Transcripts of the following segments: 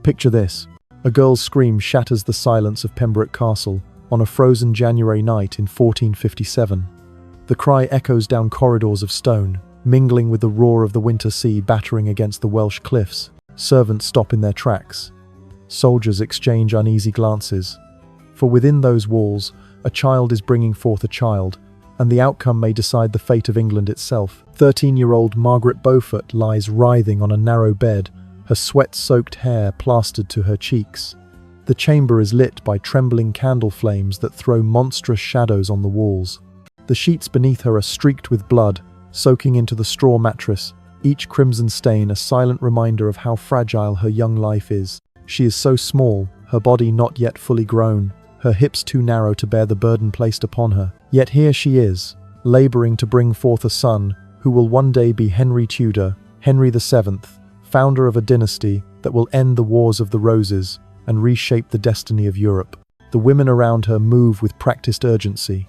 Picture this. A girl's scream shatters the silence of Pembroke Castle on a frozen January night in 1457. The cry echoes down corridors of stone, mingling with the roar of the winter sea battering against the Welsh cliffs. Servants stop in their tracks. Soldiers exchange uneasy glances. For within those walls, a child is bringing forth a child, and the outcome may decide the fate of England itself. 13-year-old Margaret Beaufort lies writhing on a narrow bed, her sweat-soaked hair plastered to her cheeks. The chamber is lit by trembling candle flames that throw monstrous shadows on the walls. The sheets beneath her are streaked with blood, soaking into the straw mattress, each crimson stain a silent reminder of how fragile her young life is. She is so small, her body not yet fully grown, her hips too narrow to bear the burden placed upon her. Yet here she is, laboring to bring forth a son who will one day be Henry Tudor, Henry VII, founder of a dynasty that will end the Wars of the Roses and reshape the destiny of Europe. The women around her move with practiced urgency.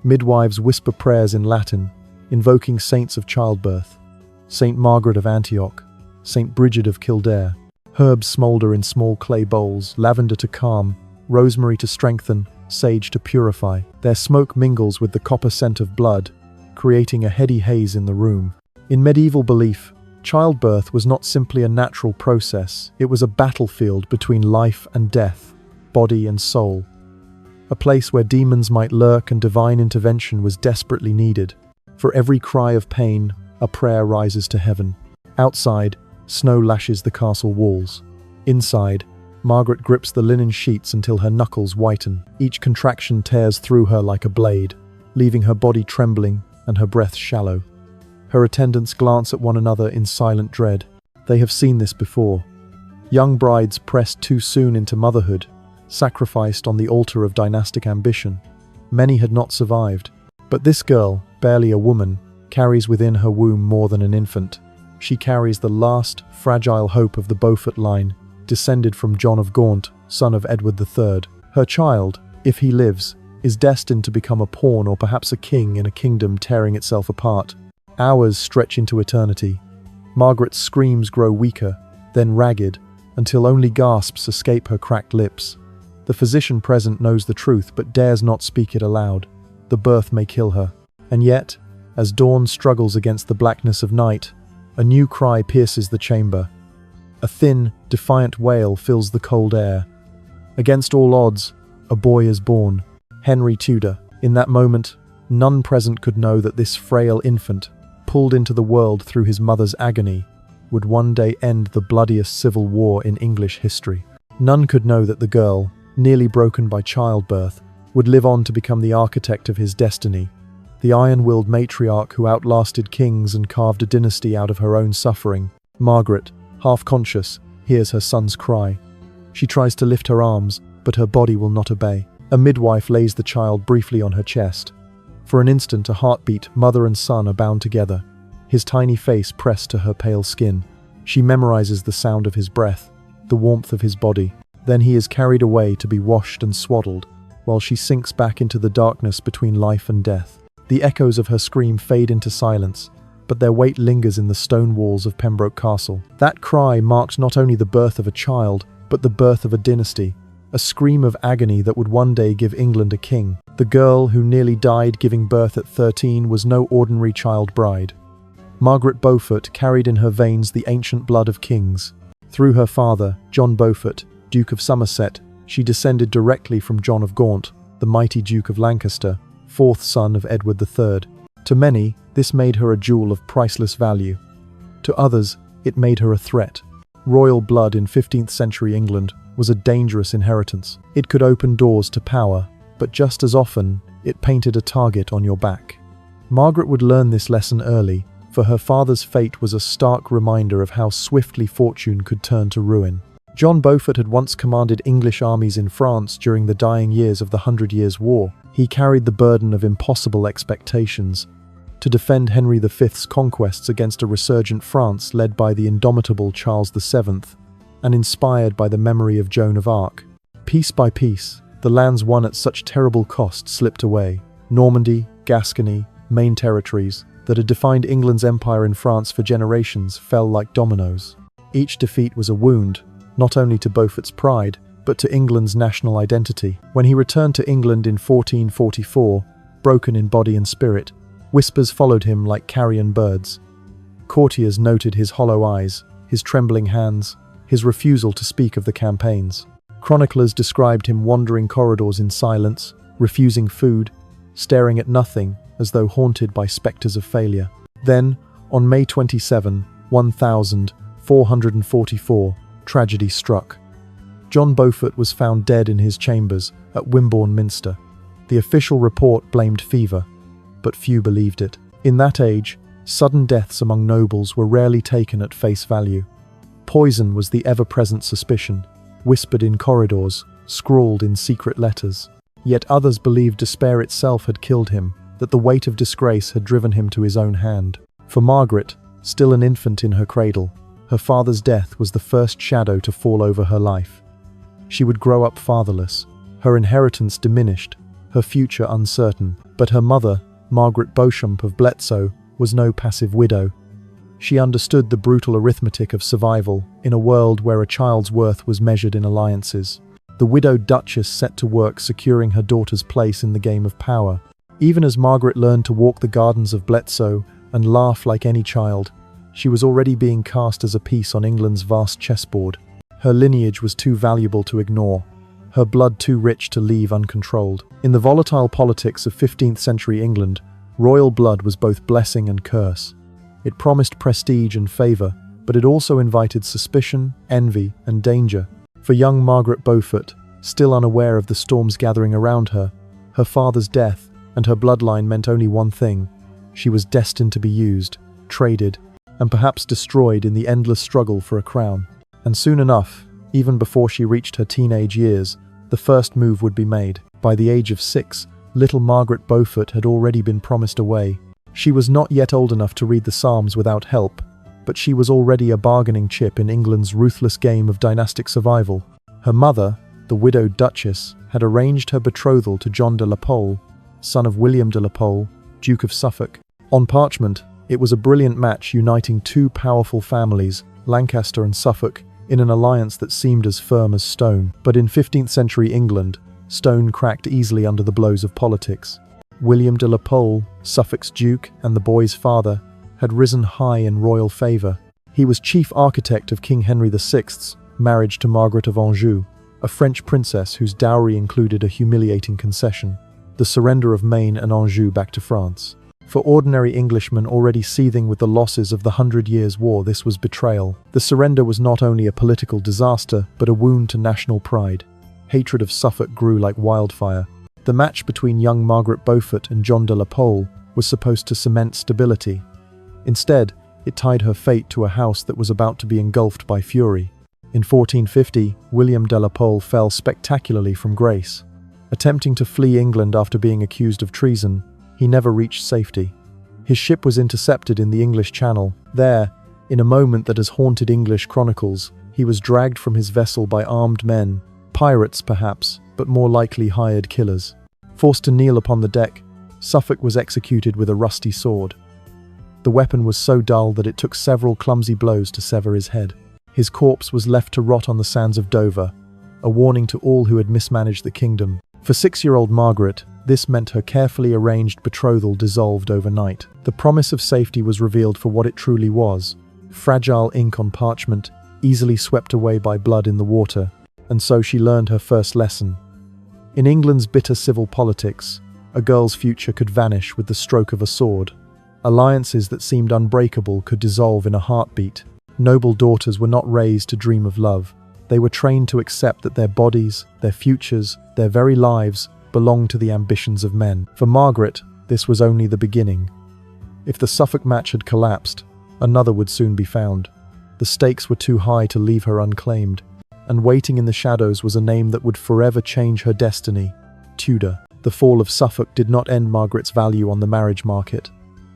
Midwives whisper prayers in Latin, invoking saints of childbirth. Saint Margaret of Antioch, Saint Bridget of Kildare. Herbs smolder in small clay bowls, lavender to calm, rosemary to strengthen, sage to purify. Their smoke mingles with the copper scent of blood, creating a heady haze in the room. In medieval belief, childbirth was not simply a natural process, it was a battlefield between life and death, body and soul. A place where demons might lurk and divine intervention was desperately needed. For every cry of pain, a prayer rises to heaven. Outside, snow lashes the castle walls. Inside, Margaret grips the linen sheets until her knuckles whiten. Each contraction tears through her like a blade, leaving her body trembling and her breath shallow. Her attendants glance at one another in silent dread. They have seen this before. Young brides pressed too soon into motherhood, sacrificed on the altar of dynastic ambition. Many had not survived. But this girl, barely a woman, carries within her womb more than an infant. She carries the last, fragile hope of the Beaufort line, descended from John of Gaunt, son of Edward III. Her child, if he lives, is destined to become a pawn or perhaps a king in a kingdom tearing itself apart. Hours stretch into eternity. Margaret's screams grow weaker, then ragged, until only gasps escape her cracked lips. The physician present knows the truth but dares not speak it aloud. The birth may kill her. And yet, as dawn struggles against the blackness of night, a new cry pierces the chamber. A thin, defiant wail fills the cold air. Against all odds, a boy is born. Henry Tudor. In that moment, none present could know that this frail infant, pulled into the world through his mother's agony, would one day end the bloodiest civil war in English history. None could know that the girl, nearly broken by childbirth, would live on to become the architect of his destiny, the iron-willed matriarch who outlasted kings and carved a dynasty out of her own suffering. Margaret, half conscious, hears her son's cry. She tries to lift her arms, but her body will not obey. A midwife lays the child briefly on her chest. For an instant, a heartbeat, mother and son are bound together, his tiny face pressed to her pale skin. She memorizes the sound of his breath, the warmth of his body. Then he is carried away to be washed and swaddled, while she sinks back into the darkness between life and death. The echoes of her scream fade into silence, but their weight lingers in the stone walls of Pembroke Castle. That cry marked not only the birth of a child, but the birth of a dynasty, a scream of agony that would one day give England a king. The girl who nearly died giving birth at 13 was no ordinary child bride. Margaret Beaufort carried in her veins the ancient blood of kings. Through her father, John Beaufort, Duke of Somerset, she descended directly from John of Gaunt, the mighty Duke of Lancaster, fourth son of Edward III. To many, this made her a jewel of priceless value. To others, it made her a threat. Royal blood in 15th century England was a dangerous inheritance. It could open doors to power, but just as often, it painted a target on your back. Margaret would learn this lesson early, for her father's fate was a stark reminder of how swiftly fortune could turn to ruin. John Beaufort had once commanded English armies in France during the dying years of the 100 Years' War. He carried the burden of impossible expectations to defend Henry V's conquests against a resurgent France led by the indomitable Charles VII and inspired by the memory of Joan of Arc. Piece by piece, the lands won at such terrible cost slipped away. Normandy, Gascony, Maine territories that had defined England's empire in France for generations fell like dominoes. Each defeat was a wound, not only to Beaufort's pride, but to England's national identity. When he returned to England in 1444, broken in body and spirit, whispers followed him like carrion birds. Courtiers noted his hollow eyes, his trembling hands, his refusal to speak of the campaigns. Chroniclers described him wandering corridors in silence, refusing food, staring at nothing as though haunted by spectres of failure. Then, on May 27, 1444, tragedy struck. John Beaufort was found dead in his chambers at Wimborne Minster. The official report blamed fever, but few believed it. In that age, sudden deaths among nobles were rarely taken at face value. Poison was the ever-present suspicion, whispered in corridors, scrawled in secret letters. Yet others believed despair itself had killed him, that the weight of disgrace had driven him to his own hand. For Margaret, still an infant in her cradle, her father's death was the first shadow to fall over her life. She would grow up fatherless, her inheritance diminished, her future uncertain. But her mother, Margaret Beauchamp of Bletsoe, was no passive widow. She understood the brutal arithmetic of survival in a world where a child's worth was measured in alliances. The widowed Duchess set to work securing her daughter's place in the game of power. Even as Margaret learned to walk the gardens of Bletsoe and laugh like any child, she was already being cast as a piece on England's vast chessboard. Her lineage was too valuable to ignore, her blood too rich to leave uncontrolled. In the volatile politics of 15th century England, royal blood was both blessing and curse. It promised prestige and favour, but it also invited suspicion, envy, and danger. For young Margaret Beaufort, still unaware of the storms gathering around her, her father's death and her bloodline meant only one thing: she was destined to be used, traded, and perhaps destroyed in the endless struggle for a crown. And soon enough, even before she reached her teenage years, the first move would be made. By the age of 6, little Margaret Beaufort had already been promised away. She was not yet old enough to read the Psalms without help, but she was already a bargaining chip in England's ruthless game of dynastic survival. Her mother, the widowed Duchess, had arranged her betrothal to John de la Pole, son of William de la Pole, Duke of Suffolk. On parchment, it was a brilliant match uniting two powerful families, Lancaster and Suffolk, in an alliance that seemed as firm as stone. But in 15th century England, stone cracked easily under the blows of politics. William de la Pole, Suffolk's duke and the boy's father, had risen high in royal favour. He was chief architect of King Henry VI's marriage to Margaret of Anjou, a French princess whose dowry included a humiliating concession: the surrender of Maine and Anjou back to France. For ordinary Englishmen already seething with the losses of the 100 Years' War, this was betrayal. The surrender was not only a political disaster, but a wound to national pride. Hatred of Suffolk grew like wildfire. The match between young Margaret Beaufort and John de la Pole was supposed to cement stability. Instead, it tied her fate to a house that was about to be engulfed by fury. In 1450, William de la Pole fell spectacularly from grace. Attempting to flee England after being accused of treason, he never reached safety. His ship was intercepted in the English Channel. There, in a moment that has haunted English chronicles, he was dragged from his vessel by armed men, pirates perhaps, but more likely hired killers. Forced to kneel upon the deck, Suffolk was executed with a rusty sword. The weapon was so dull that it took several clumsy blows to sever his head. His corpse was left to rot on the sands of Dover, a warning to all who had mismanaged the kingdom. For 6-year-old Margaret, this meant her carefully arranged betrothal dissolved overnight. The promise of safety was revealed for what it truly was: fragile ink on parchment, easily swept away by blood in the water. And so she learned her first lesson. In England's bitter civil politics, a girl's future could vanish with the stroke of a sword. Alliances that seemed unbreakable could dissolve in a heartbeat. Noble daughters were not raised to dream of love. They were trained to accept that their bodies, their futures, their very lives belonged to the ambitions of men. For Margaret, this was only the beginning. If the Suffolk match had collapsed, another would soon be found. The stakes were too high to leave her unclaimed, and waiting in the shadows was a name that would forever change her destiny: Tudor. The fall of Suffolk did not end Margaret's value on the marriage market.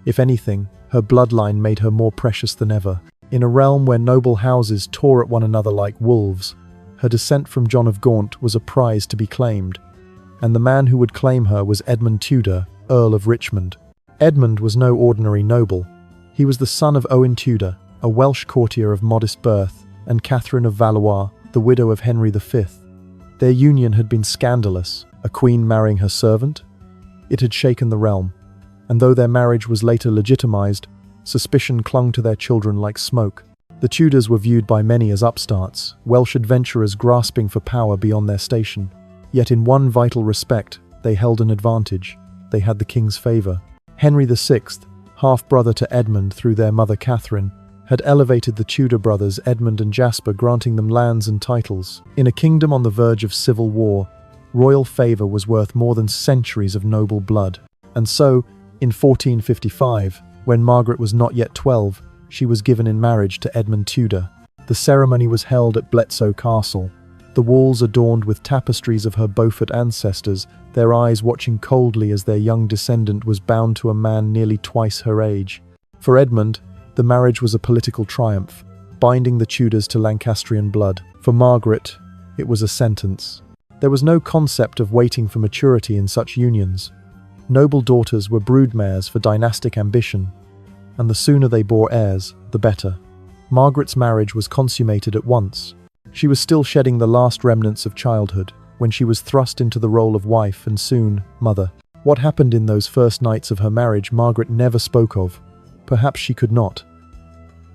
If anything, her bloodline made her more precious than ever. In a realm where noble houses tore at one another like wolves, her descent from John of Gaunt was a prize to be claimed, and the man who would claim her was Edmund Tudor, Earl of Richmond. Edmund was no ordinary noble. He was the son of Owen Tudor, a Welsh courtier of modest birth, and Catherine of Valois, the widow of Henry V. Their union had been scandalous, a queen marrying her servant. It had shaken the realm, and though their marriage was later legitimized, suspicion clung to their children like smoke. The Tudors were viewed by many as upstarts, Welsh adventurers grasping for power beyond their station. Yet in one vital respect, they held an advantage. They had the king's favour. Henry VI, half-brother to Edmund through their mother Catherine, had elevated the Tudor brothers Edmund and Jasper, granting them lands and titles. In a kingdom on the verge of civil war, royal favour was worth more than centuries of noble blood. And so, in 1455, when Margaret was not yet 12, she was given in marriage to Edmund Tudor. The ceremony was held at Bletsoe Castle, the walls adorned with tapestries of her Beaufort ancestors, their eyes watching coldly as their young descendant was bound to a man nearly twice her age. For Edmund, the marriage was a political triumph, binding the Tudors to Lancastrian blood. For Margaret, it was a sentence. There was no concept of waiting for maturity in such unions. Noble daughters were broodmares for dynastic ambition, and the sooner they bore heirs, the better. Margaret's marriage was consummated at once. She was still shedding the last remnants of childhood when she was thrust into the role of wife and soon mother. What happened in those first nights of her marriage Margaret never spoke of. Perhaps she could not.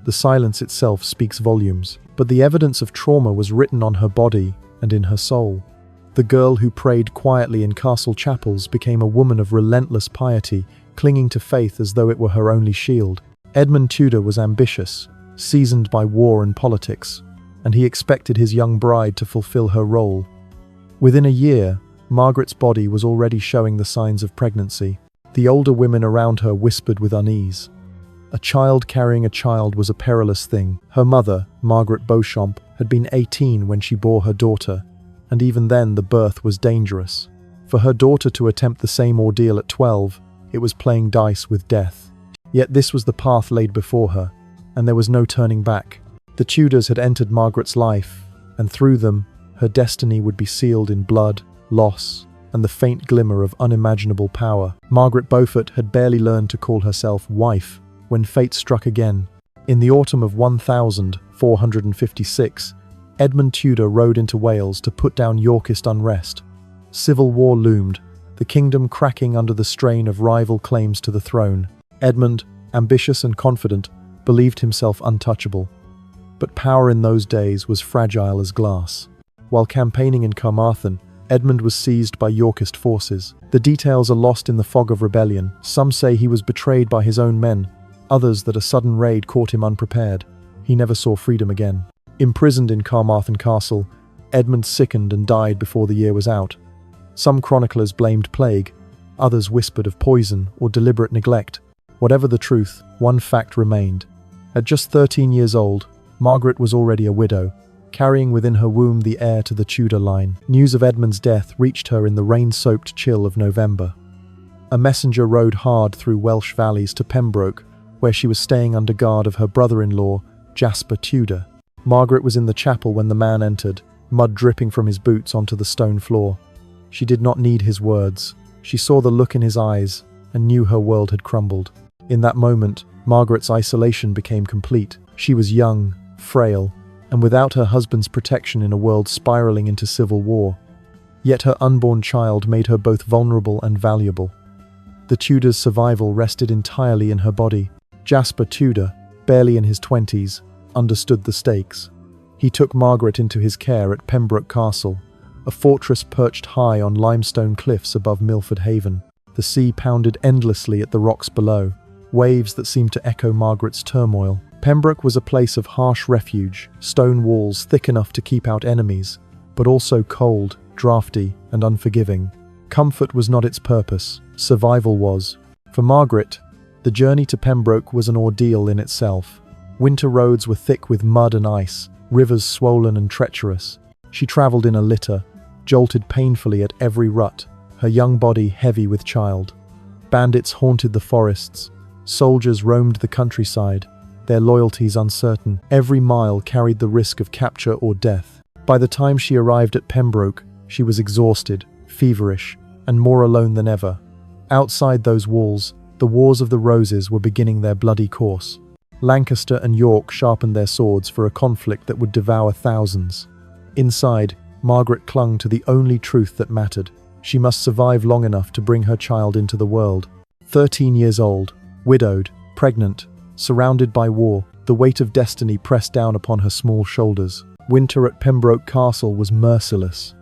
The silence itself speaks volumes, but the evidence of trauma was written on her body and in her soul. The girl who prayed quietly in castle chapels became a woman of relentless piety, clinging to faith as though it were her only shield. Edmund Tudor was ambitious, seasoned by war and politics, and he expected his young bride to fulfill her role. Within a year, Margaret's body was already showing the signs of pregnancy. The older women around her whispered with unease. A child carrying a child was a perilous thing. Her mother, Margaret Beauchamp, had been 18 when she bore her daughter, and even then the birth was dangerous. For her daughter to attempt the same ordeal at 12, it was playing dice with death. Yet this was the path laid before her, and there was no turning back. The Tudors had entered Margaret's life, and through them, her destiny would be sealed in blood, loss, and the faint glimmer of unimaginable power. Margaret Beaufort had barely learned to call herself wife when fate struck again. In the autumn of 1456, Edmund Tudor rode into Wales to put down Yorkist unrest. Civil war loomed, the kingdom cracking under the strain of rival claims to the throne. Edmund, ambitious and confident, believed himself untouchable. But power in those days was fragile as glass. While campaigning in Carmarthen, Edmund was seized by Yorkist forces. The details are lost in the fog of rebellion. Some say he was betrayed by his own men, others that a sudden raid caught him unprepared. He never saw freedom again. Imprisoned in Carmarthen Castle, Edmund sickened and died before the year was out. Some chroniclers blamed plague, others whispered of poison or deliberate neglect. Whatever the truth, one fact remained. At just 13 years old, Margaret was already a widow, carrying within her womb the heir to the Tudor line. News of Edmund's death reached her in the rain-soaked chill of November. A messenger rode hard through Welsh valleys to Pembroke, where she was staying under guard of her brother-in-law, Jasper Tudor. Margaret was in the chapel when the man entered, mud dripping from his boots onto the stone floor. She did not need his words. She saw the look in his eyes and knew her world had crumbled. In that moment, Margaret's isolation became complete. She was young, frail, and without her husband's protection in a world spiraling into civil war. Yet her unborn child made her both vulnerable and valuable. The Tudors' survival rested entirely in her body. Jasper Tudor, barely in his 20s, understood the stakes. He took Margaret into his care at Pembroke Castle, a fortress perched high on limestone cliffs above Milford Haven. The sea pounded endlessly at the rocks below, waves that seemed to echo Margaret's turmoil. Pembroke was a place of harsh refuge, stone walls thick enough to keep out enemies, but also cold, drafty, and unforgiving. Comfort was not its purpose, survival was. For Margaret, the journey to Pembroke was an ordeal in itself. Winter roads were thick with mud and ice, rivers swollen and treacherous. She travelled in a litter, jolted painfully at every rut, her young body heavy with child. Bandits haunted the forests, soldiers roamed the countryside, their loyalties uncertain. Every mile carried the risk of capture or death. By the time she arrived at Pembroke, she was exhausted, feverish, and more alone than ever. Outside those walls, the Wars of the Roses were beginning their bloody course. Lancaster and York sharpened their swords for a conflict that would devour thousands. Inside, Margaret clung to the only truth that mattered. She must survive long enough to bring her child into the world. 13 years old, widowed, pregnant, surrounded by war, the weight of destiny pressed down upon her small shoulders. Winter at Pembroke Castle was merciless.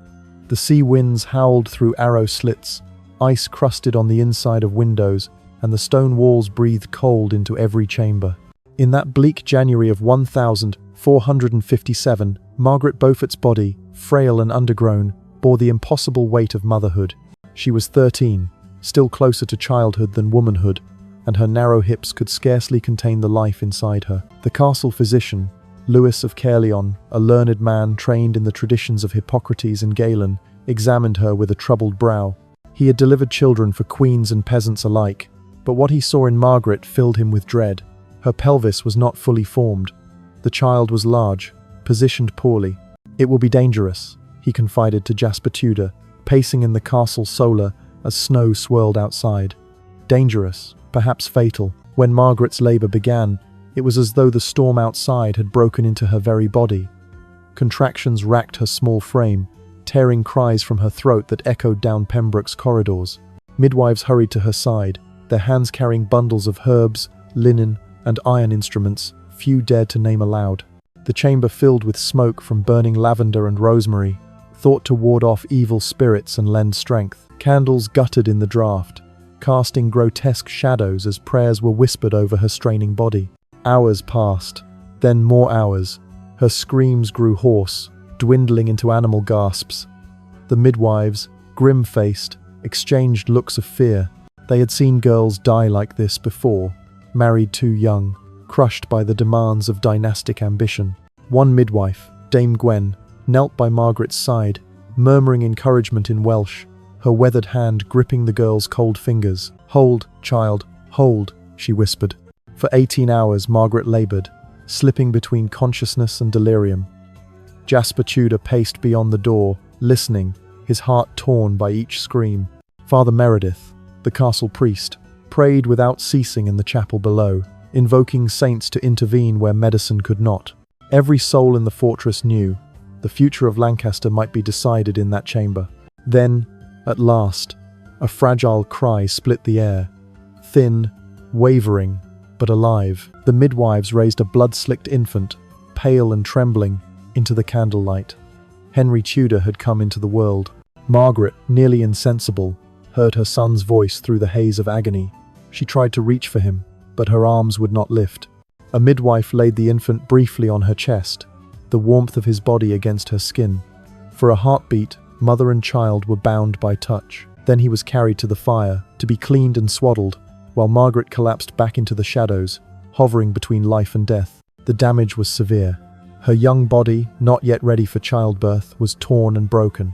The sea winds howled through arrow slits, ice crusted on the inside of windows, and the stone walls breathed cold into every chamber. In that bleak January of 1457, Margaret Beaufort's body, frail and undergrown, bore the impossible weight of motherhood. She was 13, still closer to childhood than womanhood, and her narrow hips could scarcely contain the life inside her. The castle physician, Lewis of Caerleon, a learned man trained in the traditions of Hippocrates and Galen, examined her with a troubled brow. He had delivered children for queens and peasants alike, but what he saw in Margaret filled him with dread. Her pelvis was not fully formed. The child was large, positioned poorly. "It will be dangerous," he confided to Jasper Tudor, pacing in the castle solar as snow swirled outside. Dangerous, perhaps fatal. When Margaret's labor began, it was as though the storm outside had broken into her very body. Contractions racked her small frame, tearing cries from her throat that echoed down Pembroke's corridors. Midwives hurried to her side, their hands carrying bundles of herbs, linen, and iron instruments few dared to name aloud. The chamber filled with smoke from burning lavender and rosemary, thought to ward off evil spirits and lend strength. Candles guttered in the draught, casting grotesque shadows as prayers were whispered over her straining body. Hours passed, then more hours. Her screams grew hoarse, dwindling into animal gasps. The midwives, grim-faced, exchanged looks of fear. They had seen girls die like this before, married too young, crushed by the demands of dynastic ambition. One midwife, Dame Gwen, knelt by Margaret's side, murmuring encouragement in Welsh, her weathered hand gripping the girl's cold fingers. "Hold, child, hold," she whispered. For 18 hours Margaret labored, slipping between consciousness and delirium. Jasper Tudor paced beyond the door, listening, his heart torn by each scream. Father Meredith, the castle priest, prayed without ceasing in the chapel below, invoking saints to intervene where medicine could not. Every soul in the fortress knew the future of Lancaster might be decided in that chamber. Then, at last, a fragile cry split the air. Thin, wavering, but alive. The midwives raised a blood-slicked infant, pale and trembling, into the candlelight. Henry Tudor had come into the world. Margaret, nearly insensible, heard her son's voice through the haze of agony. She tried to reach for him, but her arms would not lift. A midwife laid the infant briefly on her chest, the warmth of his body against her skin. For a heartbeat, mother and child were bound by touch. Then he was carried to the fire, to be cleaned and swaddled, while Margaret collapsed back into the shadows, hovering between life and death. The damage was severe. Her young body, not yet ready for childbirth, was torn and broken.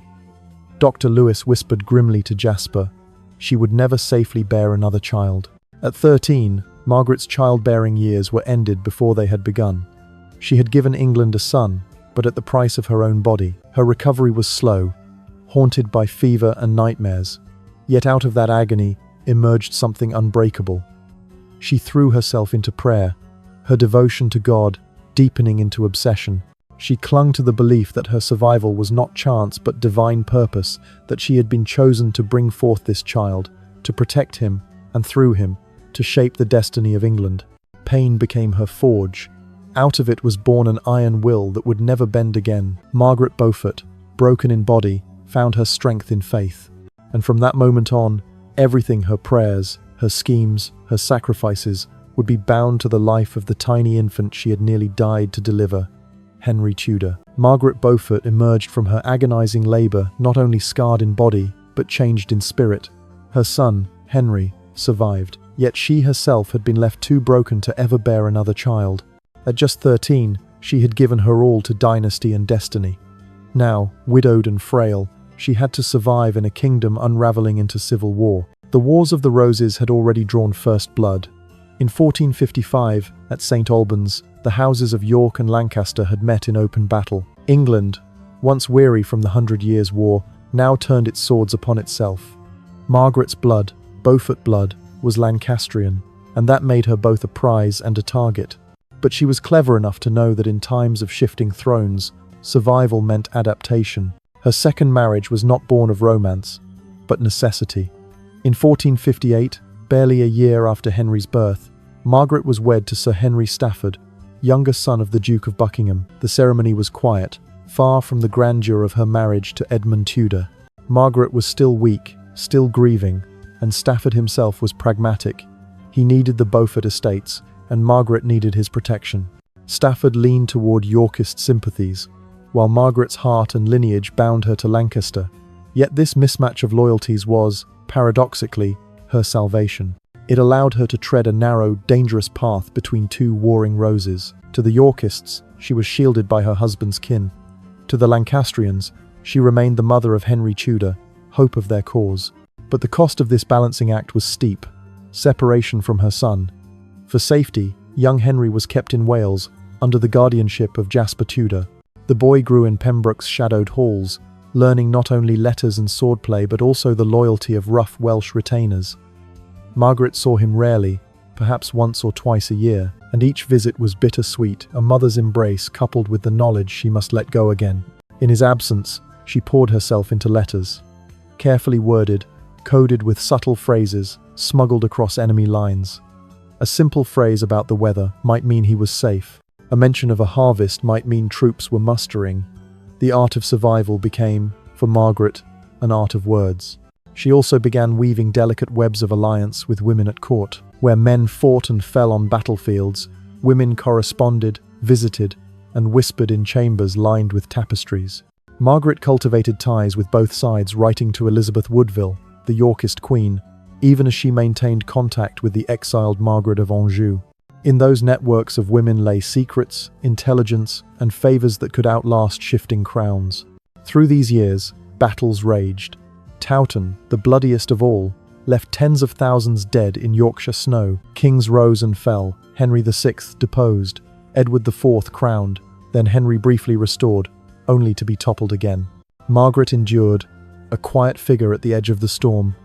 Dr. Lewis whispered grimly to Jasper, she would never safely bear another child. At 13, Margaret's childbearing years were ended before they had begun. She had given England a son, but at the price of her own body. Her recovery was slow, haunted by fever and nightmares. Yet out of that agony emerged something unbreakable. She threw herself into prayer, her devotion to God deepening into obsession. She clung to the belief that her survival was not chance but divine purpose, that she had been chosen to bring forth this child, to protect him, and through him, to shape the destiny of England. Pain became her forge. Out of it was born an iron will that would never bend again. Margaret Beaufort, broken in body, found her strength in faith. And from that moment on, everything, her prayers, her schemes, her sacrifices, would be bound to the life of the tiny infant she had nearly died to deliver, Henry Tudor. Margaret Beaufort emerged from her agonizing labor not only scarred in body, but changed in spirit. Her son, Henry, survived, yet she herself had been left too broken to ever bear another child. At just 13, she had given her all to dynasty and destiny. Now, widowed and frail, she had to survive in a kingdom unraveling into civil war. The Wars of the Roses had already drawn first blood. In 1455, at St. Albans, the houses of York and Lancaster had met in open battle. England, once weary from the 100 Years' War, now turned its swords upon itself. Margaret's blood, Beaufort blood, was Lancastrian, and that made her both a prize and a target. But she was clever enough to know that in times of shifting thrones, survival meant adaptation. Her second marriage was not born of romance, but necessity. In 1458, barely a year after Henry's birth, Margaret was wed to Sir Henry Stafford, younger son of the Duke of Buckingham. The ceremony was quiet, far from the grandeur of her marriage to Edmund Tudor. Margaret was still weak, still grieving, and Stafford himself was pragmatic. He needed the Beaufort estates, and Margaret needed his protection. Stafford leaned toward Yorkist sympathies, while Margaret's heart and lineage bound her to Lancaster. Yet this mismatch of loyalties was, paradoxically, her salvation. It allowed her to tread a narrow, dangerous path between two warring roses. To the Yorkists, she was shielded by her husband's kin. To the Lancastrians, she remained the mother of Henry Tudor, hope of their cause. But the cost of this balancing act was steep: separation from her son. For safety, young Henry was kept in Wales, under the guardianship of Jasper Tudor. The boy grew in Pembroke's shadowed halls, learning not only letters and swordplay but also the loyalty of rough Welsh retainers. Margaret saw him rarely, perhaps once or twice a year, and each visit was bittersweet, a mother's embrace coupled with the knowledge she must let go again. In his absence, she poured herself into letters, carefully worded, coded with subtle phrases, smuggled across enemy lines. A simple phrase about the weather might mean he was safe. A mention of a harvest might mean troops were mustering. The art of survival became, for Margaret, an art of words. She also began weaving delicate webs of alliance with women at court. Where men fought and fell on battlefields, women corresponded, visited, and whispered in chambers lined with tapestries. Margaret cultivated ties with both sides, writing to Elizabeth Woodville, the Yorkist queen, even as she maintained contact with the exiled Margaret of Anjou. In those networks of women lay secrets, intelligence, and favors that could outlast shifting crowns. Through these years, battles raged. Towton, the bloodiest of all, left tens of thousands dead in Yorkshire snow. Kings rose and fell, Henry VI deposed, Edward IV crowned, then Henry briefly restored, only to be toppled again. Margaret endured, a quiet figure at the edge of the storm,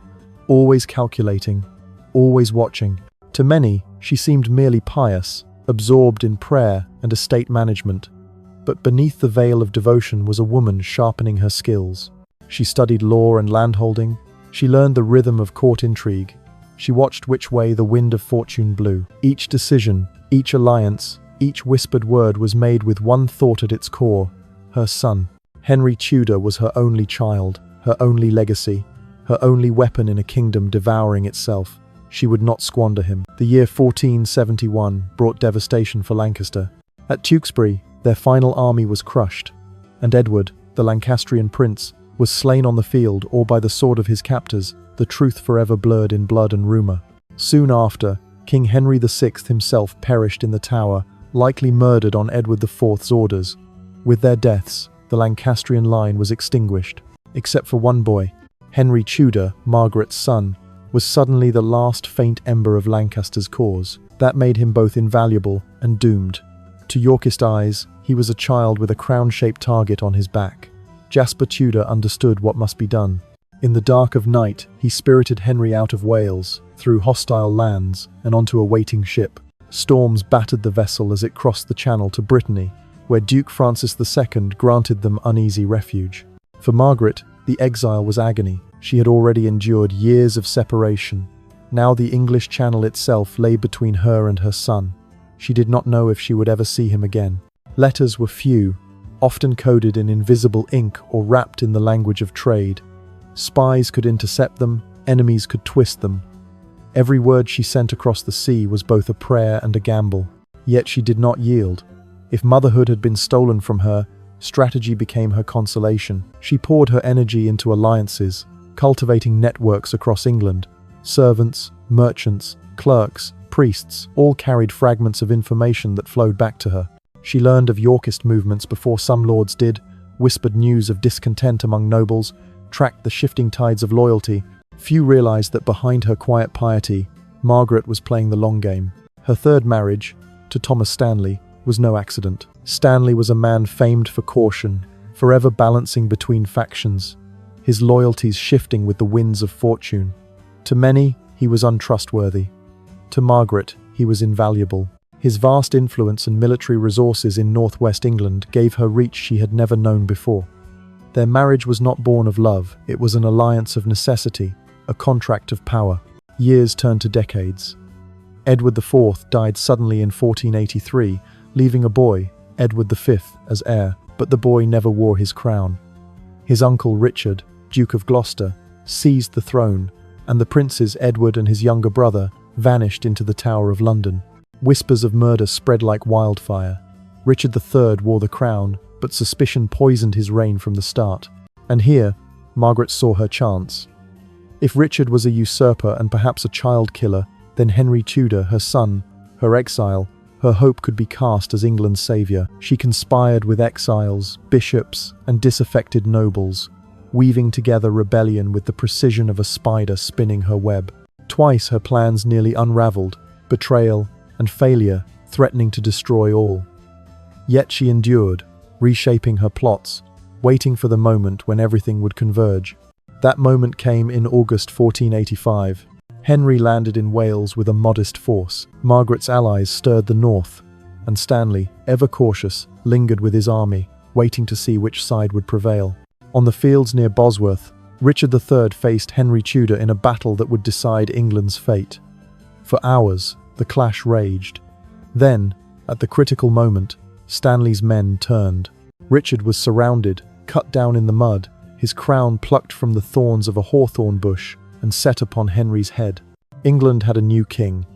always calculating, always watching. To many, she seemed merely pious, absorbed in prayer and estate management. But beneath the veil of devotion was a woman sharpening her skills. She studied law and landholding. She learned the rhythm of court intrigue. She watched which way the wind of fortune blew. Each decision, each alliance, each whispered word was made with one thought at its core: her son. Henry Tudor was her only child, her only legacy, her only weapon in a kingdom devouring itself. She would not squander him. The year 1471 brought devastation for Lancaster. At Tewkesbury, their final army was crushed, and Edward, the Lancastrian prince, was slain on the field or by the sword of his captors, the truth forever blurred in blood and rumour. Soon after, King Henry VI himself perished in the Tower, likely murdered on Edward IV's orders. With their deaths, the Lancastrian line was extinguished. Except for one boy, Henry Tudor, Margaret's son, was suddenly the last faint ember of Lancaster's cause. That made him both invaluable and doomed. To Yorkist eyes, he was a child with a crown-shaped target on his back. Jasper Tudor understood what must be done. In the dark of night, he spirited Henry out of Wales, through hostile lands, and onto a waiting ship. Storms battered the vessel as it crossed the Channel to Brittany, where Duke Francis II granted them uneasy refuge. For Margaret, the exile was agony. She had already endured years of separation. Now the English Channel itself lay between her and her son. She did not know if she would ever see him again. Letters were few, often coded in invisible ink or wrapped in the language of trade. Spies could intercept them, enemies could twist them. Every word she sent across the sea was both a prayer and a gamble. Yet she did not yield. If motherhood had been stolen from her, strategy became her consolation. She poured her energy into alliances, cultivating networks across England. Servants, merchants, clerks, priests, all carried fragments of information that flowed back to her. She learned of Yorkist movements before some lords did, whispered news of discontent among nobles, tracked the shifting tides of loyalty. Few realized that behind her quiet piety, Margaret was playing the long game. Her third marriage, to Thomas Stanley, was no accident. Stanley was a man famed for caution, forever balancing between factions, his loyalties shifting with the winds of fortune. To many, he was untrustworthy. To Margaret, he was invaluable. His vast influence and military resources in northwest England gave her reach she had never known before. Their marriage was not born of love, it was an alliance of necessity, a contract of power. Years turned to decades. Edward IV died suddenly in 1483, leaving a boy, Edward V, as heir, but the boy never wore his crown. His uncle Richard, Duke of Gloucester, seized the throne, and the princes Edward and his younger brother vanished into the Tower of London. Whispers of murder spread like wildfire. Richard III wore the crown, but suspicion poisoned his reign from the start. And here, Margaret saw her chance. If Richard was a usurper and perhaps a child killer, then Henry Tudor, her son, her exile, her hope could be cast as England's saviour. She conspired with exiles, bishops, and disaffected nobles, weaving together rebellion with the precision of a spider spinning her web. Twice her plans nearly unravelled, betrayal and failure threatening to destroy all. Yet she endured, reshaping her plots, waiting for the moment when everything would converge. That moment came in August 1485. Henry landed in Wales with a modest force. Margaret's allies stirred the north, and Stanley, ever cautious, lingered with his army, waiting to see which side would prevail. On the fields near Bosworth, Richard III faced Henry Tudor in a battle that would decide England's fate. For hours, the clash raged. Then, at the critical moment, Stanley's men turned. Richard was surrounded, cut down in the mud, his crown plucked from the thorns of a hawthorn bush and set upon Henry's head. England had a new king,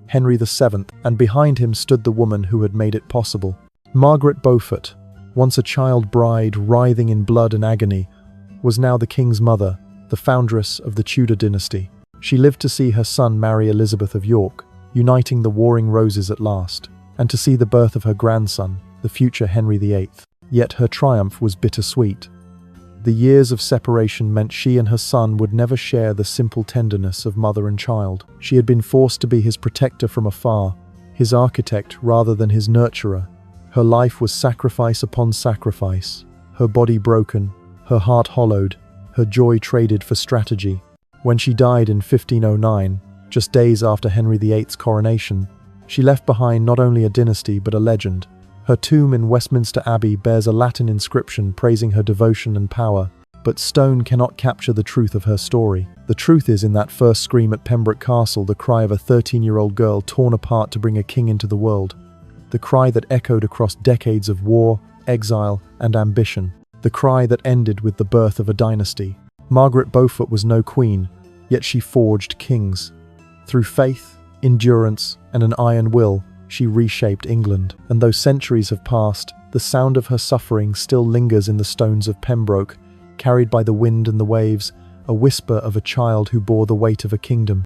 Henry VII, and behind him stood the woman who had made it possible. Margaret Beaufort, once a child bride writhing in blood and agony, was now the king's mother, the foundress of the Tudor dynasty. She lived to see her son marry Elizabeth of York, uniting the warring roses at last, and to see the birth of her grandson, the future Henry VIII. Yet her triumph was bittersweet. The years of separation meant she and her son would never share the simple tenderness of mother and child. She had been forced to be his protector from afar, his architect rather than his nurturer. Her life was sacrifice upon sacrifice, her body broken, her heart hollowed, her joy traded for strategy. When she died in 1509, just days after Henry VIII's coronation, she left behind not only a dynasty but a legend. Her tomb in Westminster Abbey bears a Latin inscription praising her devotion and power, but stone cannot capture the truth of her story. The truth is in that first scream at Pembroke Castle, the cry of a 13-year-old girl torn apart to bring a king into the world. The cry that echoed across decades of war, exile, and ambition. The cry that ended with the birth of a dynasty. Margaret Beaufort was no queen, yet she forged kings. Through faith, endurance, and an iron will, she reshaped England. And though centuries have passed, the sound of her suffering still lingers in the stones of Pembroke, carried by the wind and the waves, a whisper of a child who bore the weight of a kingdom.